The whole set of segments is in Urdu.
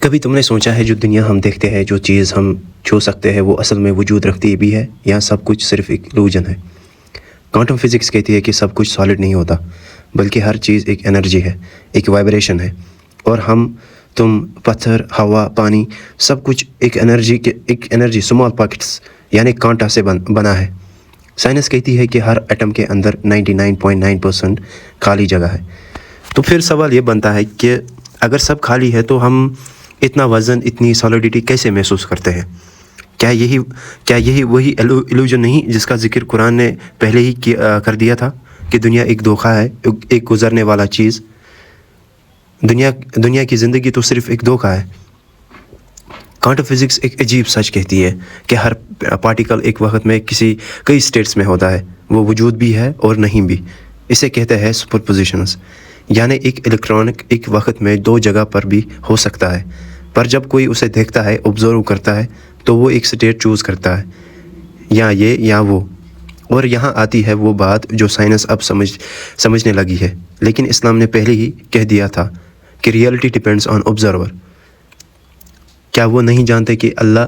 کبھی تم نے سوچا ہے جو دنیا ہم دیکھتے ہیں، جو چیز ہم چھو سکتے ہیں، وہ اصل میں وجود رکھتی بھی ہے یا سب کچھ صرف ایک illusion ہے؟ کوانٹم فزکس کہتی ہے کہ سب کچھ سالڈ نہیں ہوتا، بلکہ ہر چیز ایک انرجی ہے، ایک وائبریشن ہے، اور ہم، تم، پتھر، ہوا، پانی، سب کچھ ایک انرجی اسمال پاکٹس یعنی کانٹا سے بنا ہے۔ سائنس کہتی ہے کہ ہر ایٹم کے اندر 99.9% خالی جگہ ہے۔ تو پھر سوال یہ بنتا ہے کہ اگر سب خالی ہے تو ہم اتنا وزن، اتنی سالڈیٹی کیسے محسوس کرتے ہیں؟ کیا یہی وہی ایلوژن نہیں جس کا ذکر قرآن نے پہلے ہی کر دیا تھا کہ دنیا ایک دھوکہ ہے، ایک گزرنے والا چیز؟ دنیا کی زندگی تو صرف ایک دھوکہ ہے۔ کوانٹم فزکس ایک عجیب سچ کہتی ہے کہ ہر پارٹیکل ایک وقت میں کئی سٹیٹس میں ہوتا ہے، وہ وجود بھی ہے اور نہیں بھی۔ اسے کہتے ہیں سپر پوزیشنز، یعنی ایک الیکٹرانک ایک وقت میں دو جگہ پر بھی ہو سکتا ہے، پر جب کوئی اسے دیکھتا ہے، آبزرو کرتا ہے، تو وہ ایک سٹیٹ چوز کرتا ہے، یا یہ یا وہ۔ اور یہاں آتی ہے وہ بات جو سائنس اب سمجھنے لگی ہے، لیکن اسلام نے پہلے ہی کہہ دیا تھا کہ ریئلٹی ڈیپینڈز آن آبزرور۔ کیا وہ نہیں جانتے کہ اللہ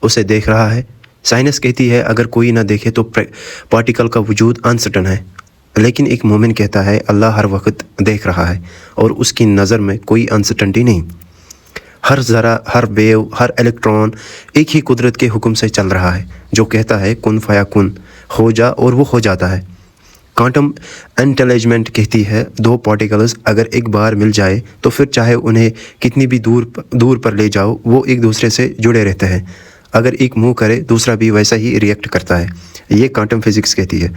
اسے دیکھ رہا ہے؟ سائنس کہتی ہے اگر کوئی نہ دیکھے تو پارٹیکل کا وجود انسرٹن ہے، لیکن ایک مومن کہتا ہے اللہ ہر وقت دیکھ رہا ہے اور اس کی نظر میں کوئی انسرٹنٹی نہیں۔ ہر ذرہ، ہر ویو، ہر الیکٹران ایک ہی قدرت کے حکم سے چل رہا ہے جو کہتا ہے کن فیا کن، ہو جا، اور وہ ہو جاتا ہے۔ کوانٹم انٹیلیجمنٹ کہتی ہے دو پارٹیکلز اگر ایک بار مل جائے تو پھر چاہے انہیں کتنی بھی دور پر لے جاؤ، وہ ایک دوسرے سے جڑے رہتے ہیں۔ اگر ایک منہ کرے دوسرا بھی ویسا ہی ریئیکٹ کرتا ہے، یہ کوانٹم فزکس کہتی ہے۔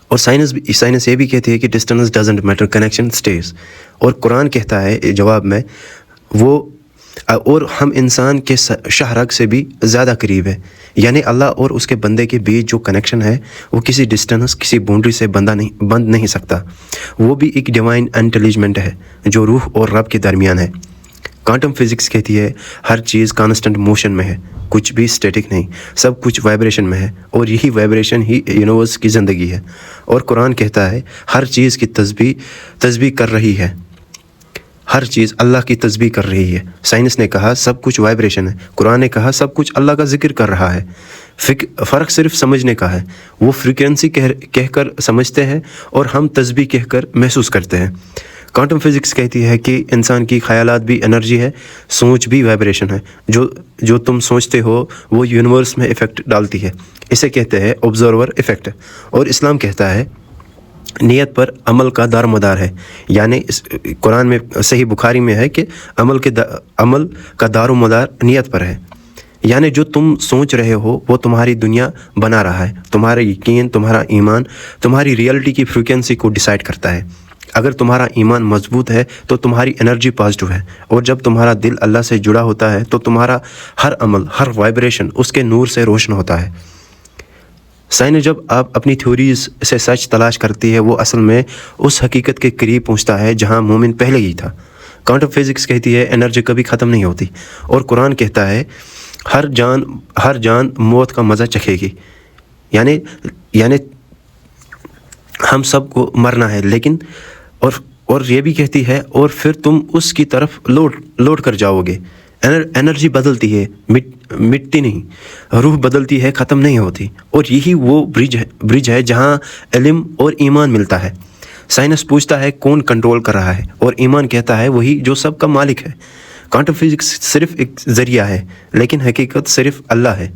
اور سائنس یہ بھی کہتی ہے کہ distance doesn't matter, connection cities. اور قرآن کہتا ہے جواب میں، اور ہم انسان کے شہرگ سے بھی زیادہ قریب ہے، یعنی اللہ اور اس کے بندے کے بیچ جو کنیکشن ہے وہ کسی ڈسٹنس، کسی باؤنڈری سے بند نہیں سکتا۔ وہ بھی ایک ڈیوائن انٹیلیجمنٹ ہے جو روح اور رب کے درمیان ہے۔ کوانٹم فزکس کہتی ہے ہر چیز کانسٹنٹ موشن میں ہے، کچھ بھی اسٹیٹک نہیں، سب کچھ وائبریشن میں ہے، اور یہی وائبریشن ہی یونیورس کی زندگی ہے۔ اور قرآن کہتا ہے ہر چیز کی تسبیح کر رہی ہے، ہر چیز اللہ کی تسبیح کر رہی ہے۔ سائنس نے کہا سب کچھ وائبریشن ہے، قرآن نے کہا سب کچھ اللہ کا ذکر کر رہا ہے۔ فرق صرف سمجھنے کا ہے، وہ فریکوینسی کہہ کر سمجھتے ہیں اور ہم تسبیح کہہ کر محسوس کرتے ہیں۔ کوانٹم فزکس کہتی ہے کہ انسان کی خیالات بھی انرجی ہے، سوچ بھی وائبریشن ہے، جو تم سوچتے ہو وہ یونیورس میں ایفیکٹ ڈالتی ہے۔ اسے کہتے ہیں آبزرور ایفیکٹ۔ اور اسلام کہتا ہے نیت پر عمل کا دار مدار ہے، یعنی قرآن میں صحیح بخاری میں ہے کہ عمل کا دار و مدار نیت پر ہے، یعنی جو تم سوچ رہے ہو وہ تمہاری دنیا بنا رہا ہے۔ تمہارا یقین، تمہارا ایمان، تمہاری ریئلٹی کی فریکوینسی کو ڈیسائیڈ کرتا ہے۔ اگر تمہارا ایمان مضبوط ہے تو تمہاری انرجی پازیٹیو ہے، اور جب تمہارا دل اللہ سے جڑا ہوتا ہے تو تمہارا ہر عمل، ہر وائبریشن اس کے نور سے روشن ہوتا ہے۔ سائنس جب آپ اپنی تھیوریز سے سچ تلاش کرتی ہے، وہ اصل میں اس حقیقت کے قریب پہنچتا ہے جہاں مومن پہلے ہی تھا۔ کوانٹم فزکس کہتی ہے انرجی کبھی ختم نہیں ہوتی، اور قرآن کہتا ہے ہر جان موت کا مزہ چکھے گی، یعنی ہم سب کو مرنا ہے، لیکن اور یہ بھی کہتی ہے اور پھر تم اس کی طرف لوٹ کر جاؤ گے۔ انرجی بدلتی ہے، مٹتی نہیں، روح بدلتی ہے، ختم نہیں ہوتی، اور یہی وہ برج ہے جہاں علم اور ایمان ملتا ہے۔ سائنس پوچھتا ہے کون کنٹرول کر رہا ہے، اور ایمان کہتا ہے وہی جو سب کا مالک ہے۔ کوانٹم فزکس صرف ایک ذریعہ ہے، لیکن حقیقت صرف اللہ ہے۔